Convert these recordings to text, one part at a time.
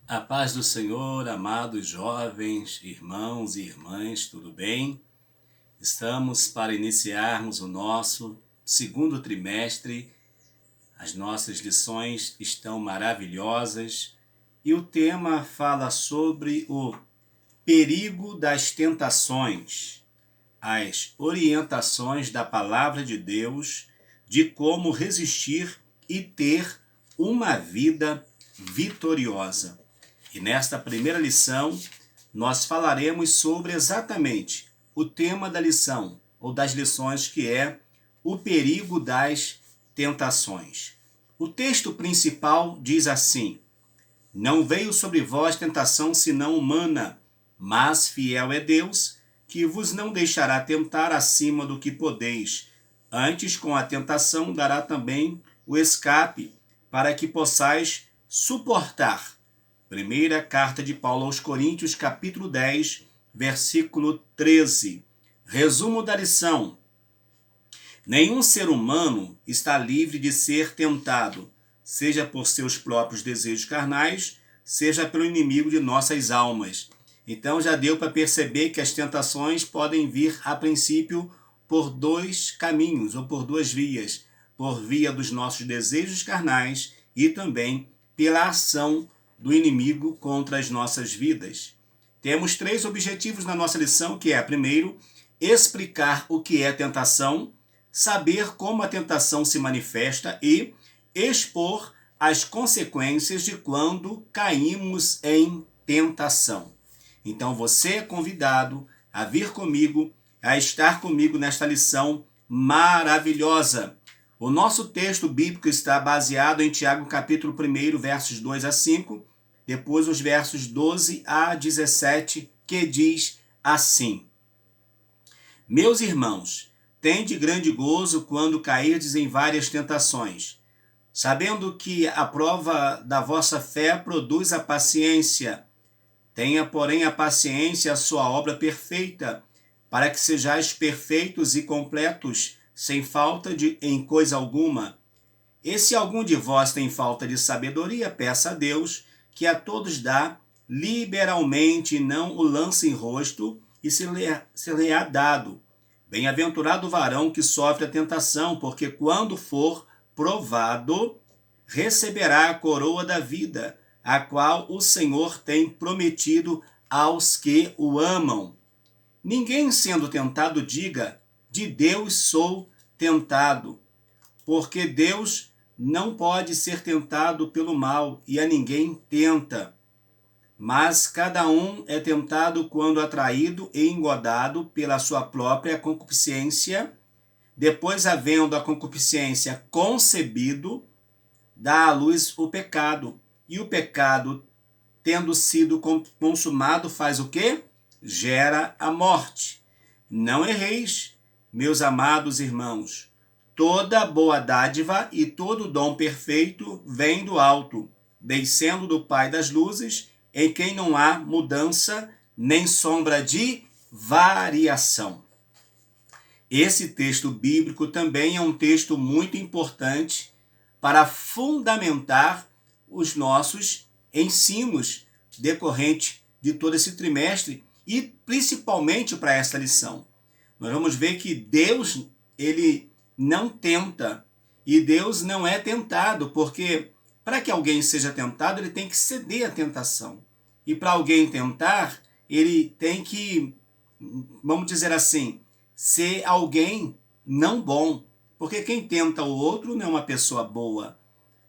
A paz do Senhor, amados jovens, irmãos e irmãs, tudo bem? Estamos para iniciarmos o nosso segundo trimestre. As nossas lições estão maravilhosas e o tema fala sobre o perigo das tentações, as orientações da palavra de Deus de como resistir e ter uma vida vitoriosa. E nesta primeira lição, nós falaremos sobre exatamente o tema da lição, ou das lições, que é o perigo das tentações. O texto principal diz assim: Não veio sobre vós tentação senão humana, mas fiel é Deus, que vos não deixará tentar acima do que podeis. Antes, com a tentação, dará também o escape, para que possais suportar. Primeira carta de Paulo aos Coríntios, capítulo 10, versículo 13. Resumo da lição: Nenhum ser humano está livre de ser tentado, seja por seus próprios desejos carnais, seja pelo inimigo de nossas almas. Então já deu para perceber que as tentações podem vir, a princípio, por dois caminhos ou por duas vias: por via dos nossos desejos carnais e também pela ação do inimigo contra as nossas vidas. Temos três objetivos na nossa lição, que é, primeiro, explicar o que é tentação, saber como a tentação se manifesta e expor as consequências de quando caímos em tentação. Então você é convidado a vir comigo, a estar comigo nesta lição maravilhosa. O nosso texto bíblico está baseado em Tiago capítulo 1, versos 2 a 5, depois os versos 12 a 17, que diz assim: Meus irmãos, tende grande gozo quando cairdes em várias tentações, sabendo que a prova da vossa fé produz a paciência. Tenha, porém, a paciência a sua obra perfeita, para que sejais perfeitos e completos, sem falta em coisa alguma. E se algum de vós tem falta de sabedoria, peça a Deus, que a todos dá liberalmente, e não o lança em rosto, e se lhe é dado. Bem-aventurado o varão que sofre a tentação, porque quando for provado, receberá a coroa da vida, a qual o Senhor tem prometido aos que o amam. Ninguém sendo tentado diga: de Deus sou tentado, porque Deus não pode ser tentado pelo mal, e a ninguém tenta. Mas cada um é tentado quando atraído e engodado pela sua própria concupiscência. Depois, havendo a concupiscência concebido, dá à luz o pecado. E o pecado, tendo sido consumado, faz o quê? Gera a morte. Não erreis, meus amados irmãos. Toda boa dádiva e todo dom perfeito vem do alto, descendo do Pai das luzes, em quem não há mudança nem sombra de variação. Esse texto bíblico também é um texto muito importante para fundamentar os nossos ensinos decorrentes de todo esse trimestre e principalmente para esta lição. Nós vamos ver que Deus, ele não tenta e Deus não é tentado, porque para que alguém seja tentado, ele tem que ceder à tentação. E para alguém tentar, ele tem que, vamos dizer assim, ser alguém não bom, porque quem tenta o outro não é uma pessoa boa.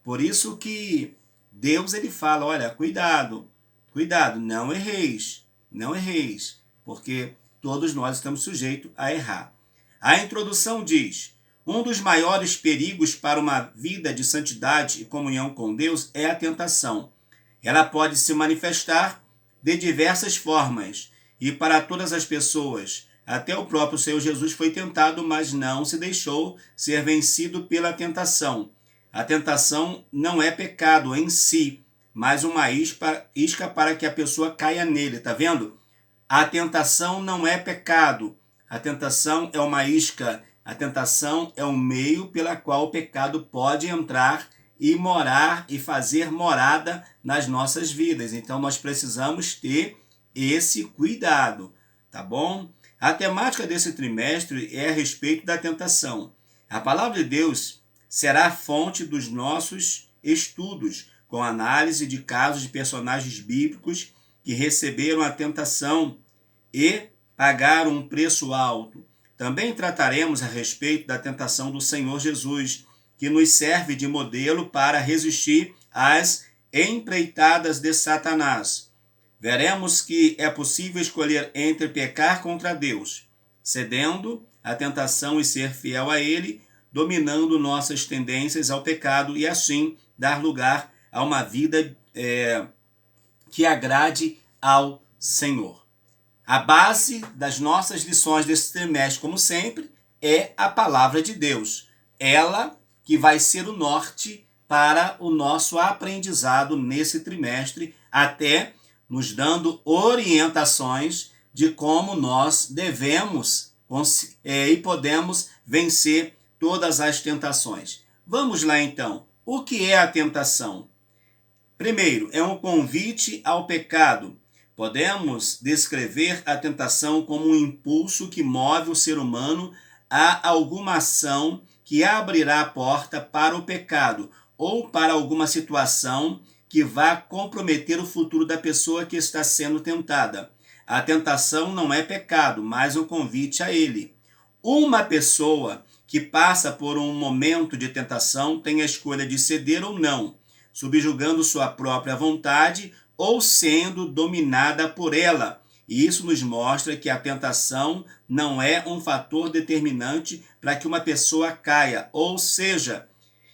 Por isso que Deus, ele fala: olha, cuidado, cuidado, não erreis, não erreis, porque todos nós estamos sujeitos a errar. A introdução diz: um dos maiores perigos para uma vida de santidade e comunhão com Deus é a tentação. Ela pode se manifestar de diversas formas e para todas as pessoas. Até o próprio Senhor Jesus foi tentado, mas não se deixou ser vencido pela tentação. A tentação não é pecado em si, mas uma isca para que a pessoa caia nele, tá vendo? A tentação não é pecado. A tentação é uma isca. A tentação é um meio pela qual o pecado pode entrar e morar e fazer morada nas nossas vidas. Então nós precisamos ter esse cuidado, tá bom? A temática desse trimestre é a respeito da tentação. A palavra de Deus será a fonte dos nossos estudos, com análise de casos de personagens bíblicos que receberam a tentação e pagaram um preço alto. Também trataremos a respeito da tentação do Senhor Jesus, que nos serve de modelo para resistir às empreitadas de Satanás. Veremos que é possível escolher entre pecar contra Deus, cedendo à tentação e ser fiel a Ele, dominando nossas tendências ao pecado e assim dar lugar a uma vida que agrade ao Senhor. A base das nossas lições desse trimestre, como sempre, é a palavra de Deus. Ela que vai ser o norte para o nosso aprendizado nesse trimestre, até nos dando orientações de como nós devemos e podemos vencer todas as tentações. Vamos lá então. O que é a tentação? Primeiro, é um convite ao pecado. Podemos descrever a tentação como um impulso que move o ser humano a alguma ação que abrirá a porta para o pecado ou para alguma situação que vá comprometer o futuro da pessoa que está sendo tentada. A tentação não é pecado, mas um convite a ele. Uma pessoa que passa por um momento de tentação tem a escolha de ceder ou não, subjugando sua própria vontade ou sendo dominada por ela. E isso nos mostra que a tentação não é um fator determinante para que uma pessoa caia, ou seja,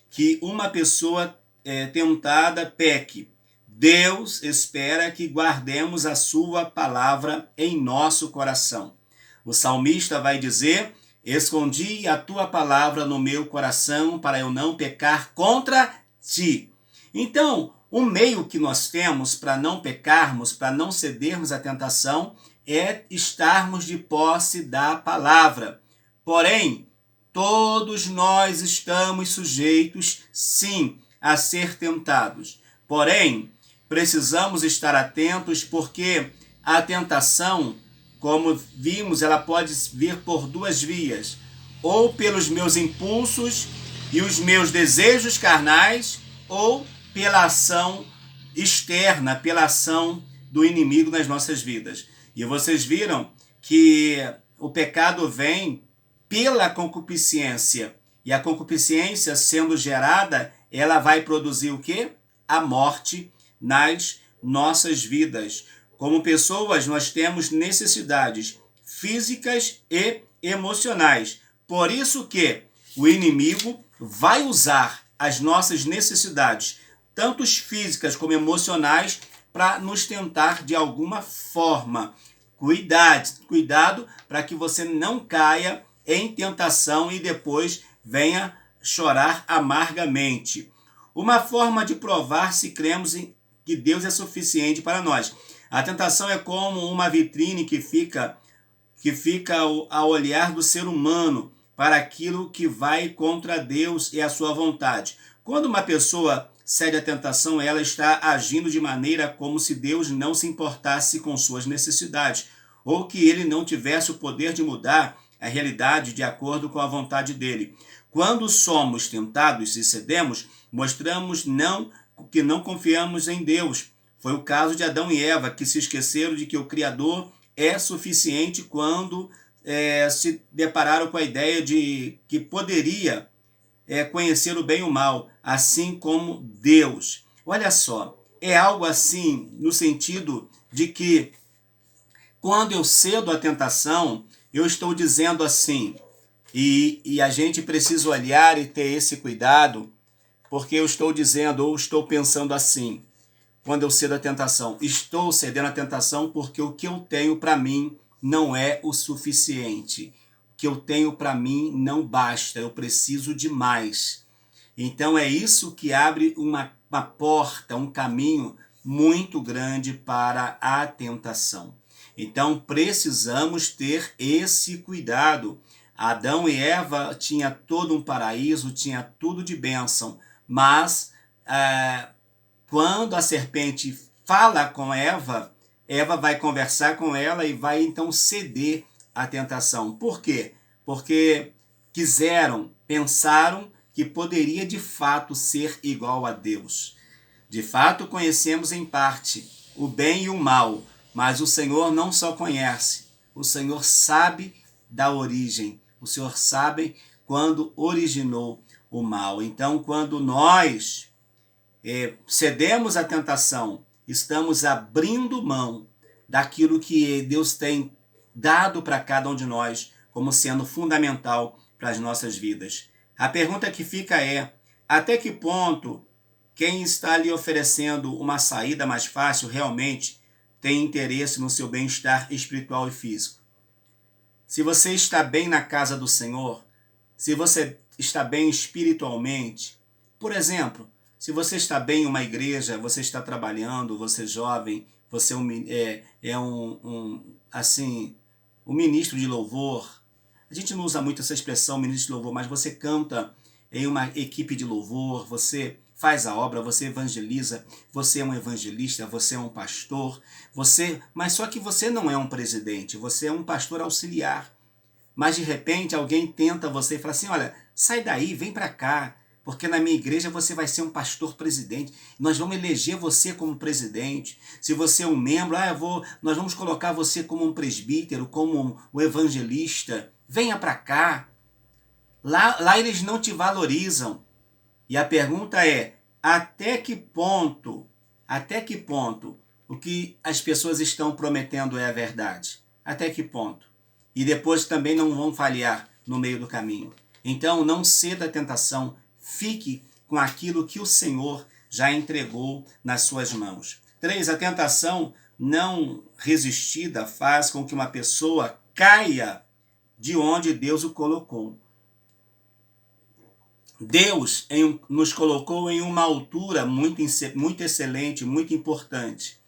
que uma pessoa tentada peque. Deus espera que guardemos a sua palavra em nosso coração. O salmista vai dizer: escondi a tua palavra no meu coração para eu não pecar contra ti. Então, o meio que nós temos para não pecarmos, para não cedermos à tentação, é estarmos de posse da palavra. Porém, todos nós estamos sujeitos, sim, a ser tentados. Porém, precisamos estar atentos porque a tentação, como vimos, ela pode vir por duas vias. Ou pelos meus impulsos e os meus desejos carnais, ou pela ação externa, pela ação do inimigo nas nossas vidas. E vocês viram que o pecado vem pela concupiscência. E a concupiscência, sendo gerada, ela vai produzir o quê? A morte nas nossas vidas. Como pessoas, nós temos necessidades físicas e emocionais. Por isso que o inimigo vai usar as nossas necessidades, tanto físicas como emocionais, para nos tentar de alguma forma. Cuidado para que você não caia em tentação e depois venha chorar amargamente. Uma forma de provar se cremos em que Deus é suficiente para nós. A tentação é como uma vitrine que fica ao olhar do ser humano para aquilo que vai contra Deus e a sua vontade. Quando uma pessoa cede à tentação, ela está agindo de maneira como se Deus não se importasse com suas necessidades, ou que ele não tivesse o poder de mudar a realidade de acordo com a vontade dele. Quando somos tentados e cedemos, mostramos que não confiamos em Deus. Foi o caso de Adão e Eva, que se esqueceram de que o Criador é suficiente quando se depararam com a ideia de que poderia conhecer o bem e o mal, assim como Deus. Olha só, é algo assim no sentido de que quando eu cedo à tentação, eu estou dizendo assim, e a gente precisa olhar e ter esse cuidado, porque eu estou dizendo ou estou pensando assim, quando eu cedo à tentação, estou cedendo à tentação porque o que eu tenho para mim não é o suficiente. O que eu tenho para mim não basta, eu preciso de mais. Então é isso que abre uma porta, um caminho muito grande para a tentação. Então precisamos ter esse cuidado. Adão e Eva tinham todo um paraíso, tinha tudo de bênção, mas quando a serpente fala com Eva, Eva vai conversar com ela e vai então ceder à tentação. Por quê? Porque pensaram que poderia de fato ser igual a Deus. De fato, conhecemos em parte o bem e o mal, mas o Senhor não só conhece, o Senhor sabe da origem, o Senhor sabe quando originou o mal. Então, quando nós cedemos à tentação, estamos abrindo mão daquilo que Deus tem dado para cada um de nós como sendo fundamental para as nossas vidas. A pergunta que fica é: até que ponto quem está lhe oferecendo uma saída mais fácil realmente tem interesse no seu bem-estar espiritual e físico? Se você está bem na casa do Senhor, se você está bem espiritualmente, por exemplo, se você está bem em uma igreja, você está trabalhando, você é jovem, você um ministro de louvor. A gente não usa muito essa expressão, ministro de louvor, mas você canta em uma equipe de louvor, você faz a obra, você evangeliza, você é um evangelista, você é um pastor, mas só que você não é um presidente, você é um pastor auxiliar. Mas de repente alguém tenta você e fala assim: olha, sai daí, vem para cá, porque na minha igreja você vai ser um pastor presidente, nós vamos eleger você como presidente. Se você é um membro, nós vamos colocar você como um presbítero, como um evangelista. Venha para cá. Lá eles não te valorizam. E a pergunta é: até que ponto o que as pessoas estão prometendo é a verdade? Até que ponto? E depois também não vão falhar no meio do caminho. Então não ceda à tentação, fique com aquilo que o Senhor já entregou nas suas mãos. 3. A tentação não resistida faz com que uma pessoa caia de onde Deus o colocou. Deus nos colocou em uma altura muito excelente, muito importante.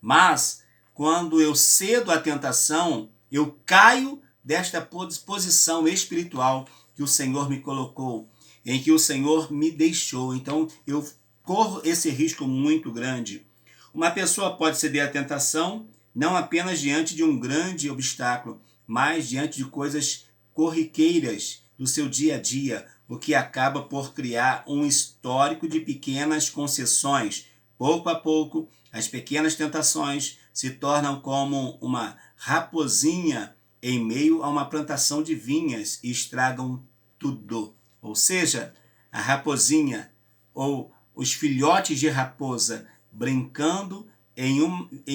Mas, quando eu cedo à tentação, eu caio desta posição espiritual que o Senhor me colocou, em que o Senhor me deixou. Então, eu corro esse risco muito grande. Uma pessoa pode ceder à tentação não apenas diante de um grande obstáculo, mas diante de coisas corriqueiras do seu dia a dia, o que acaba por criar um histórico de pequenas concessões. Pouco a pouco, as pequenas tentações se tornam como uma raposinha em meio a uma plantação de vinhas e estragam tudo. Ou seja, a raposinha ou os filhotes de raposa brincando em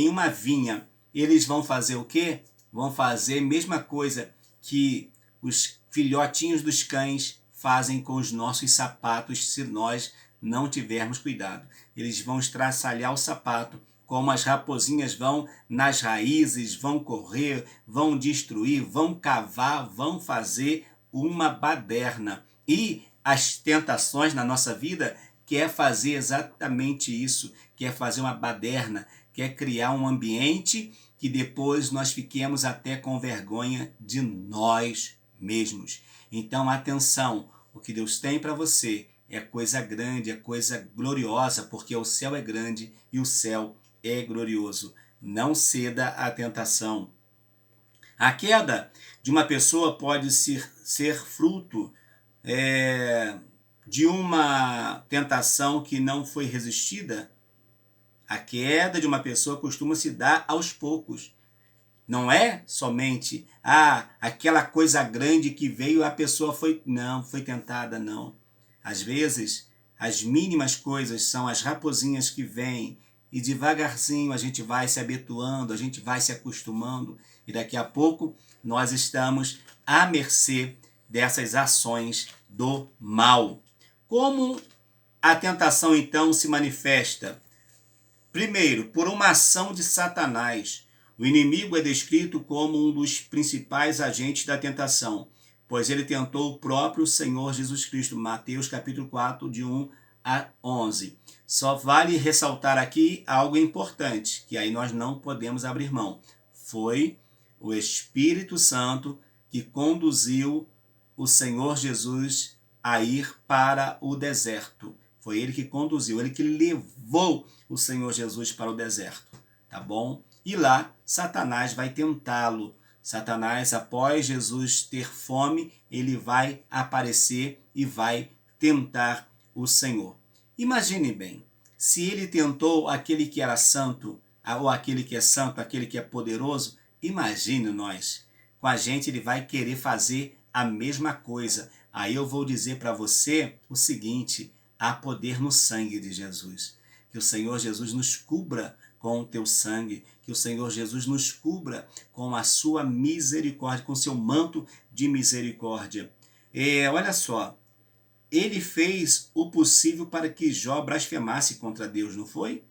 uma vinha, eles vão fazer o quê? Vão fazer a mesma coisa que os filhotinhos dos cães fazem com os nossos sapatos se nós não tivermos cuidado. Eles vão estraçalhar o sapato, como as raposinhas vão nas raízes, vão correr, vão destruir, vão cavar, vão fazer uma baderna. E as tentações na nossa vida quer fazer exatamente isso, quer fazer uma baderna, quer criar um ambiente que depois nós fiquemos até com vergonha de nós mesmos. Então, atenção, o que Deus tem para você é coisa grande, é coisa gloriosa, porque o céu é grande e o céu é glorioso. Não ceda à tentação. A queda de uma pessoa pode ser fruto de uma tentação que não foi resistida. A queda de uma pessoa costuma se dar aos poucos. Não é somente aquela coisa grande que veio, a pessoa foi tentada, não. Às vezes, as mínimas coisas são as raposinhas que vêm e devagarzinho a gente vai se habituando, a gente vai se acostumando e daqui a pouco nós estamos à mercê dessas ações do mal. Como a tentação então se manifesta? Primeiro, por uma ação de Satanás. O inimigo é descrito como um dos principais agentes da tentação, pois ele tentou o próprio Senhor Jesus Cristo. Mateus capítulo 4, de 1 a 11. Só vale ressaltar aqui algo importante, que aí nós não podemos abrir mão. Foi o Espírito Santo que conduziu o Senhor Jesus a ir para o deserto. Foi ele que conduziu, ele que levou o Senhor Jesus para o deserto, tá bom? E lá, Satanás vai tentá-lo. Satanás, após Jesus ter fome, ele vai aparecer e vai tentar o Senhor. Imagine bem, se ele tentou aquele que era santo, ou aquele que é santo, aquele que é poderoso, imagine nós. Com a gente ele vai querer fazer a mesma coisa. Aí eu vou dizer para você o seguinte: há poder no sangue de Jesus. Que o Senhor Jesus nos cubra com o teu sangue, que o Senhor Jesus nos cubra com a sua misericórdia, com o seu manto de misericórdia. Olha só, ele fez o possível para que Jó blasfemasse contra Deus, não foi?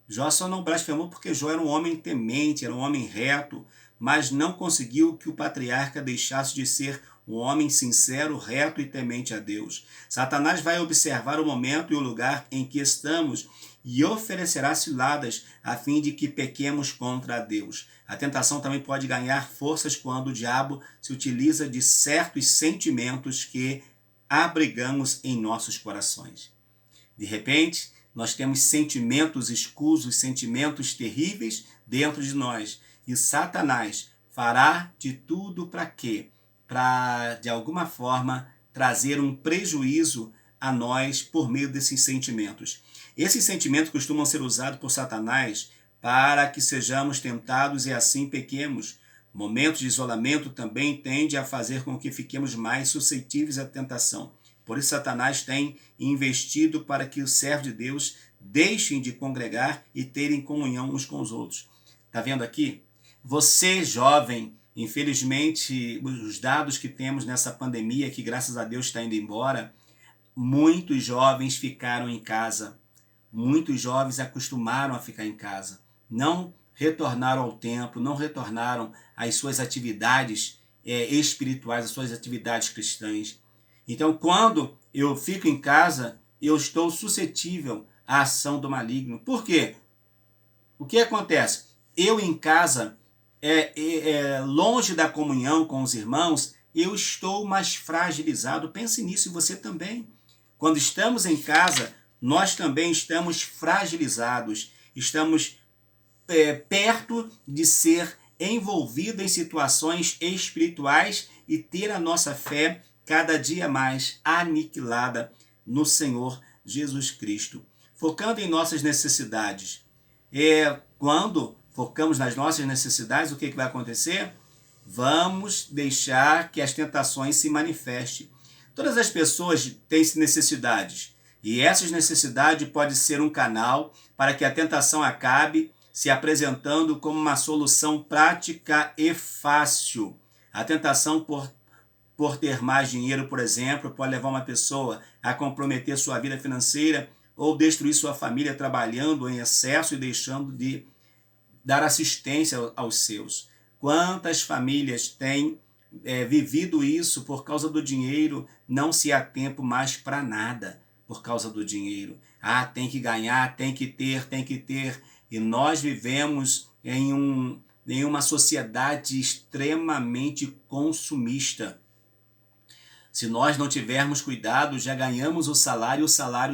Jó só não blasfemou porque Jó era um homem temente, era um homem reto, mas não conseguiu que o patriarca deixasse de ser um homem sincero, reto e temente a Deus. Satanás vai observar o momento e o lugar em que estamos e oferecerá ciladas a fim de que pequemos contra Deus. A tentação também pode ganhar forças quando o diabo se utiliza de certos sentimentos que abrigamos em nossos corações. De repente, nós temos sentimentos escusos, sentimentos terríveis dentro de nós. E Satanás fará de tudo para quê? Para, de alguma forma, trazer um prejuízo a nós por meio desses sentimentos. Esses sentimentos costumam ser usados por Satanás para que sejamos tentados e assim pequemos. Momentos de isolamento também tendem a fazer com que fiquemos mais suscetíveis à tentação. Por isso Satanás tem investido para que os servos de Deus deixem de congregar e terem comunhão uns com os outros. Está vendo aqui? Você, jovem, infelizmente, os dados que temos nessa pandemia, que graças a Deus está indo embora, muitos jovens ficaram em casa. Muitos jovens acostumaram a ficar em casa. Não retornaram ao templo, não retornaram às suas atividades espirituais, às suas atividades cristãs. Então, quando eu fico em casa, eu estou suscetível à ação do maligno. Por quê? O que acontece? Eu em casa, longe da comunhão com os irmãos, eu estou mais fragilizado. Pense nisso e você também. Quando estamos em casa, nós também estamos fragilizados. Estamos perto de ser envolvido em situações espirituais e ter a nossa fé cada dia mais aniquilada no Senhor Jesus Cristo. Focando em nossas necessidades. Quando focamos nas nossas necessidades, o que vai acontecer? Vamos deixar que as tentações se manifestem. Todas as pessoas têm necessidades. E essas necessidades podem ser um canal para que a tentação acabe se apresentando como uma solução prática e fácil. A tentação por ter mais dinheiro, por exemplo, pode levar uma pessoa a comprometer sua vida financeira ou destruir sua família trabalhando em excesso e deixando de dar assistência aos seus. Quantas famílias têm vivido isso por causa do dinheiro, não se há tempo mais para nada por causa do dinheiro. Tem que ganhar, tem que ter. E nós vivemos em uma sociedade extremamente consumista. Se nós não tivermos cuidado, já ganhamos o salário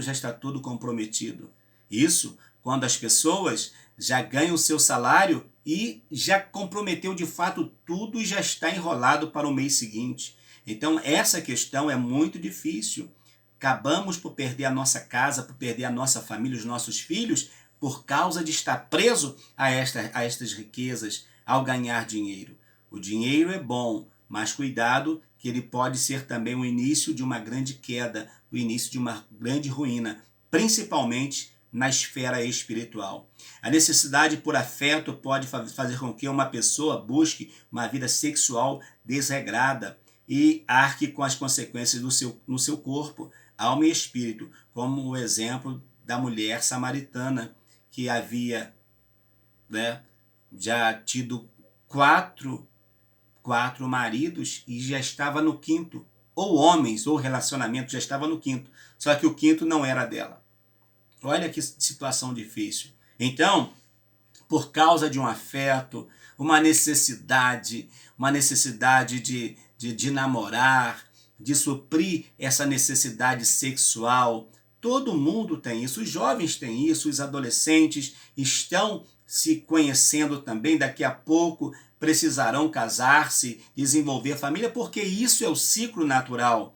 já está todo comprometido. Isso quando as pessoas já ganham o seu salário e já comprometeu de fato tudo e já está enrolado para o mês seguinte. Então essa questão é muito difícil. Acabamos por perder a nossa casa, por perder a nossa família, os nossos filhos, por causa de estar preso a estas riquezas ao ganhar dinheiro. O dinheiro é bom, mas cuidado que ele pode ser também o início de uma grande queda, o início de uma grande ruína, principalmente na esfera espiritual. A necessidade por afeto pode fazer com que uma pessoa busque uma vida sexual desregrada e arque com as consequências no seu corpo, alma e espírito, como o exemplo da mulher samaritana, que havia já tido quatro maridos e já estava no quinto, ou homens, ou relacionamento já estava no quinto, só que o quinto não era dela. Olha que situação difícil. Então, por causa de um afeto, uma necessidade de namorar, de suprir essa necessidade sexual, Todo mundo tem isso, os jovens têm isso, os adolescentes estão se conhecendo também, daqui a pouco precisarão casar-se, desenvolver família, porque isso é o ciclo natural.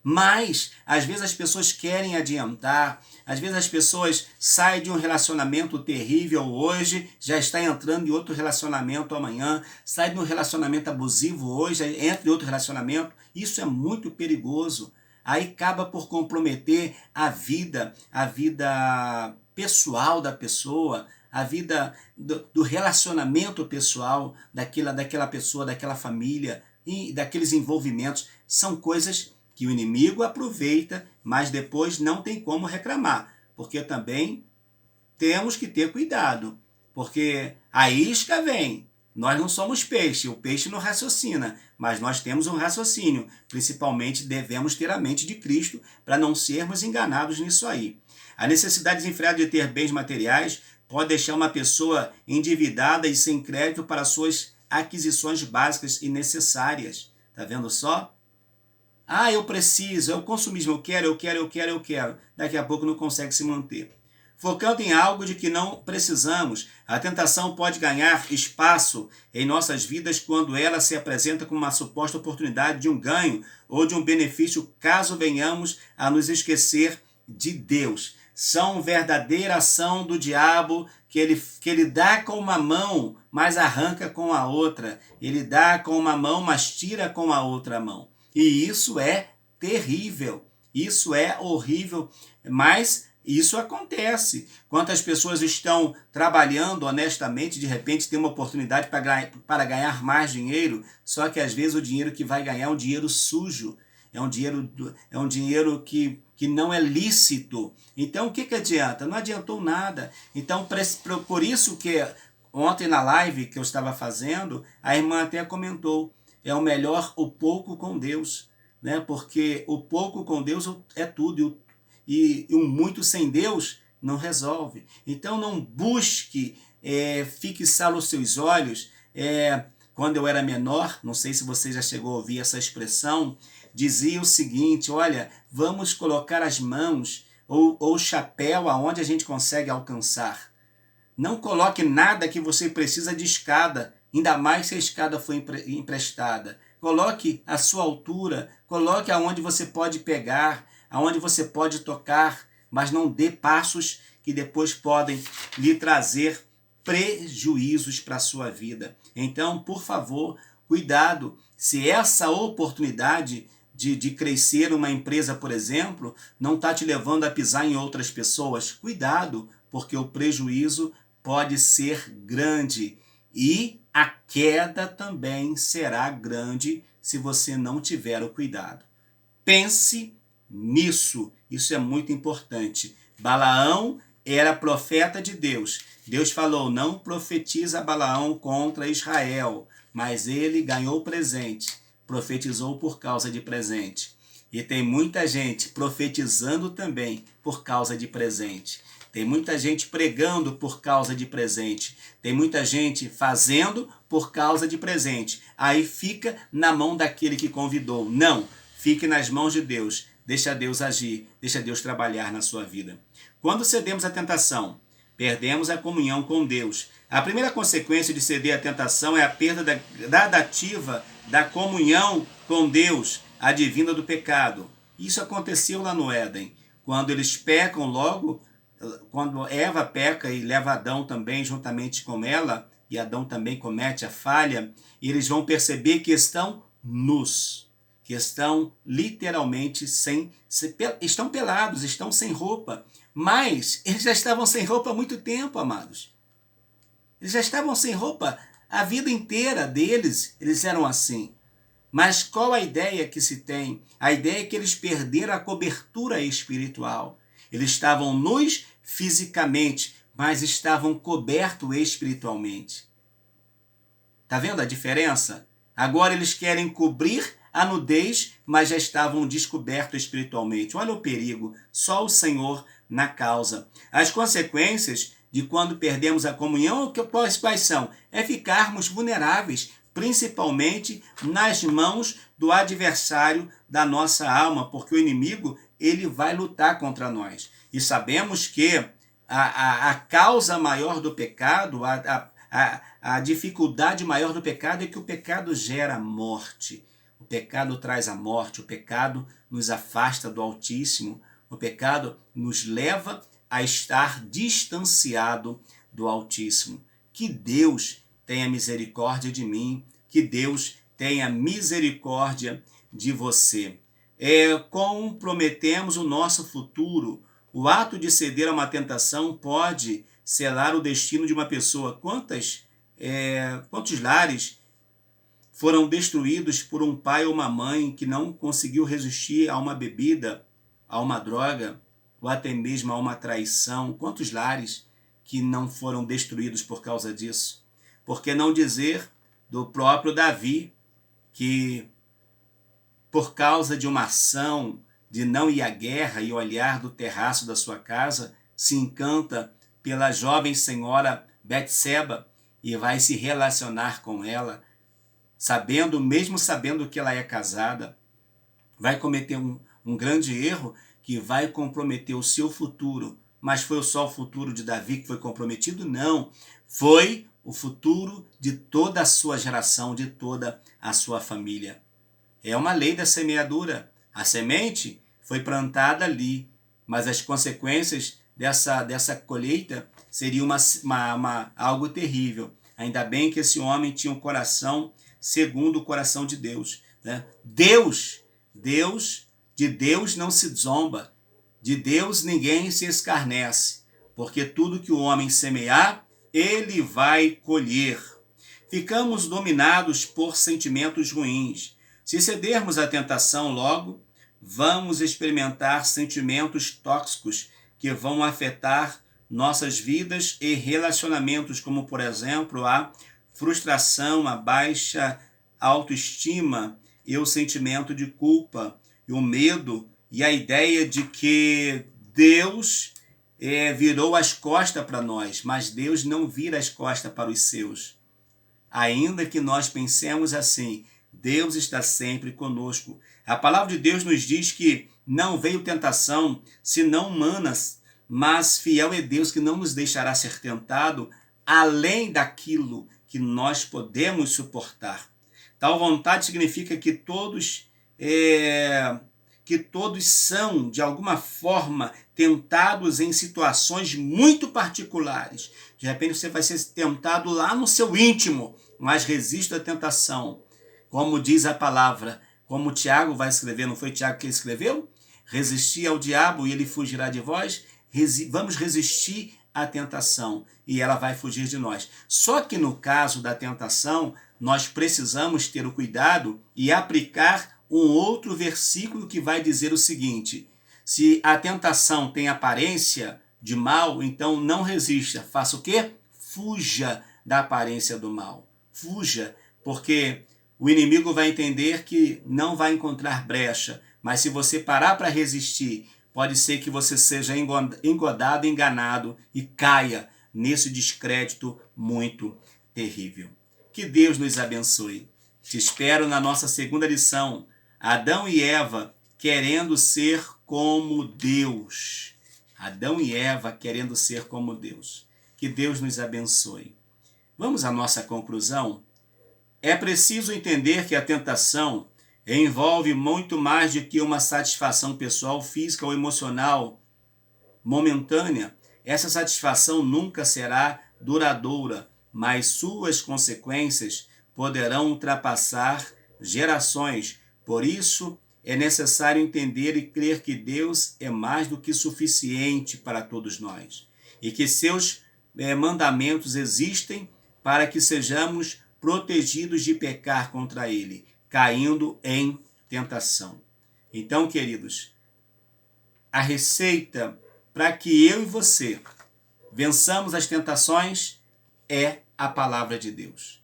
Mas, às vezes as pessoas querem adiantar, às vezes as pessoas saem de um relacionamento terrível hoje, já está entrando em outro relacionamento amanhã, sai de um relacionamento abusivo hoje, entra em outro relacionamento. Isso é muito perigoso. Aí acaba por comprometer a vida pessoal da pessoa, a vida do relacionamento pessoal daquela pessoa, daquela família e daqueles envolvimentos. São coisas que o inimigo aproveita, mas depois não tem como reclamar, porque também temos que ter cuidado, porque a isca vem. Nós não somos peixe, o peixe não raciocina, mas nós temos um raciocínio. Principalmente devemos ter a mente de Cristo para não sermos enganados nisso aí. A necessidade desenfreada de ter bens materiais pode deixar uma pessoa endividada e sem crédito para suas aquisições básicas e necessárias. Tá vendo só? Ah, eu preciso, é o consumismo, eu quero. Daqui a pouco não consegue se manter. Focando em algo de que não precisamos, a tentação pode ganhar espaço em nossas vidas quando ela se apresenta como uma suposta oportunidade de um ganho ou de um benefício, caso venhamos a nos esquecer de Deus. São verdadeira ação do diabo que ele dá com uma mão, mas arranca com a outra. Ele dá com uma mão, mas tira com a outra mão. E isso é terrível, isso é horrível, mas isso acontece. Quantas pessoas estão trabalhando honestamente, de repente tem uma oportunidade para ganhar mais dinheiro, só que às vezes o dinheiro que vai ganhar é um dinheiro sujo, é um dinheiro que não é lícito. Então o que adianta? Não adiantou nada. Então por isso que ontem na live que eu estava fazendo, a irmã até comentou, é o melhor o pouco com Deus, né? Porque o pouco com Deus é tudo, e o muito sem Deus não resolve. Então não busque fixar os seus olhos. Quando eu era menor, não sei se você já chegou a ouvir essa expressão, dizia o seguinte: olha, vamos colocar as mãos ou o chapéu aonde a gente consegue alcançar. Não coloque nada que você precisa de escada, ainda mais se a escada for emprestada. Coloque a sua altura, coloque aonde você pode pegar, aonde você pode tocar, mas não dê passos que depois podem lhe trazer prejuízos para a sua vida. Então, por favor, cuidado. Se essa oportunidade de crescer uma empresa, por exemplo, não está te levando a pisar em outras pessoas, cuidado, porque o prejuízo pode ser grande. E a queda também será grande se você não tiver o cuidado. Pense nisso, isso é muito importante. Balaão era profeta de Deus. Deus falou, não profetiza Balaão contra Israel, mas ele ganhou presente, profetizou por causa de presente. E tem muita gente profetizando também por causa de presente. Tem muita gente pregando por causa de presente. Tem muita gente fazendo por causa de presente. Aí fica na mão daquele que convidou. Não, fique nas mãos de Deus. Deixa Deus agir, deixa Deus trabalhar na sua vida. Quando cedemos à tentação, perdemos a comunhão com Deus. A primeira consequência de ceder à tentação é a perda gradativa da comunhão com Deus, advinda do pecado. Isso aconteceu lá no Éden. Quando eles pecam logo, quando Eva peca e leva Adão também juntamente com ela, e Adão também comete a falha, eles vão perceber que estão nus, que estão literalmente estão pelados, estão sem roupa. Mas eles já estavam sem roupa há muito tempo, amados. Eles já estavam sem roupa a vida inteira deles, eles eram assim. Mas qual a ideia que se tem? A ideia é que eles perderam a cobertura espiritual. Eles estavam nus fisicamente, mas estavam cobertos espiritualmente. Está vendo a diferença? Agora eles querem cobrir a nudez, mas já estavam descobertos espiritualmente. Olha o perigo, só o Senhor na causa. As consequências de quando perdemos a comunhão, quais são? É ficarmos vulneráveis, principalmente nas mãos do adversário da nossa alma, porque o inimigo, ele vai lutar contra nós. E sabemos que a causa maior do pecado, a dificuldade maior do pecado é que o pecado gera morte. O pecado traz a morte, o pecado nos afasta do Altíssimo, o pecado nos leva a estar distanciado do Altíssimo. Que Deus tenha misericórdia de mim, que Deus tenha misericórdia de você. Comprometemos o nosso futuro. O ato de ceder a uma tentação pode selar o destino de uma pessoa. Quantos lares foram destruídos por um pai ou uma mãe que não conseguiu resistir a uma bebida, a uma droga, ou até mesmo a uma traição? Quantos lares que não foram destruídos por causa disso? Por que não dizer do próprio Davi, que por causa de uma ação de não ir à guerra e olhar do terraço da sua casa, se encanta pela jovem senhora Betseba e vai se relacionar com ela, mesmo sabendo que ela é casada, vai cometer um grande erro que vai comprometer o seu futuro. Mas foi só o futuro de Davi que foi comprometido? Não, foi o futuro de toda a sua geração, de toda a sua família. É uma lei da semeadura. A semente foi plantada ali, mas as consequências dessa colheita seriam algo terrível. Ainda bem que esse homem tinha um coração segundo o coração de Deus, né? De Deus não se zomba, de Deus ninguém se escarnece, porque tudo que o homem semear, ele vai colher. Ficamos dominados por sentimentos ruins. Se cedermos à tentação logo, vamos experimentar sentimentos tóxicos que vão afetar nossas vidas e relacionamentos, como, por exemplo, a frustração, a baixa autoestima e o sentimento de culpa, e o medo e a ideia de que Deus virou as costas para nós, mas Deus não vira as costas para os seus. Ainda que nós pensemos assim, Deus está sempre conosco. A palavra de Deus nos diz que não veio tentação, senão humanas, mas fiel é Deus que não nos deixará ser tentado além daquilo que nós podemos suportar. Tal vontade significa que todos são, de alguma forma, tentados em situações muito particulares. De repente você vai ser tentado lá no seu íntimo, mas resista à tentação. Como diz a palavra, como Tiago vai escrever, não foi Tiago que escreveu? Resistir ao diabo e ele fugirá de vós. Vamos resistir à tentação e ela vai fugir de nós. Só que no caso da tentação, nós precisamos ter o cuidado e aplicar um outro versículo que vai dizer o seguinte: se a tentação tem aparência de mal, então não resista. Faça o quê? Fuja da aparência do mal. Fuja, porque o inimigo vai entender que não vai encontrar brecha, mas se você parar para resistir, pode ser que você seja engodado, enganado e caia nesse descrédito muito terrível. Que Deus nos abençoe. Te espero na nossa segunda lição. Adão e Eva querendo ser como Deus. Adão e Eva querendo ser como Deus. Que Deus nos abençoe. Vamos à nossa conclusão? É preciso entender que a tentação envolve muito mais do que uma satisfação pessoal, física ou emocional momentânea. Essa satisfação nunca será duradoura, mas suas consequências poderão ultrapassar gerações. Por isso, é necessário entender e crer que Deus é mais do que suficiente para todos nós e que seus mandamentos existem para que sejamos protegidos de pecar contra Ele, caindo em tentação. Então, queridos, a receita para que eu e você vençamos as tentações é a palavra de Deus.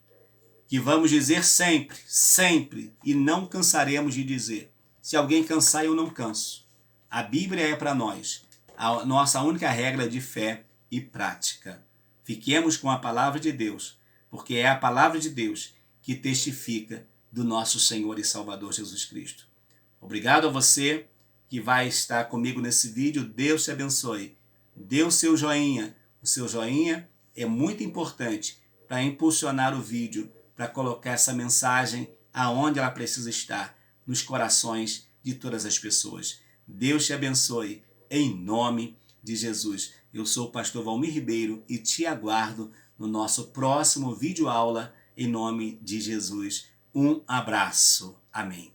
Que vamos dizer sempre, sempre, e não cansaremos de dizer. Se alguém cansar, eu não canso. A Bíblia é para nós a nossa única regra de fé e prática. Fiquemos com a palavra de Deus, porque é a palavra de Deus que testifica do nosso Senhor e Salvador Jesus Cristo. Obrigado a você que vai estar comigo nesse vídeo. Deus te abençoe. Dê o seu joinha. O seu joinha é muito importante para impulsionar o vídeo, para colocar essa mensagem aonde ela precisa estar, nos corações de todas as pessoas. Deus te abençoe, em nome de Jesus. Eu sou o pastor Valmir Ribeiro e te aguardo no nosso próximo vídeo aula, em nome de Jesus. Um abraço. Amém.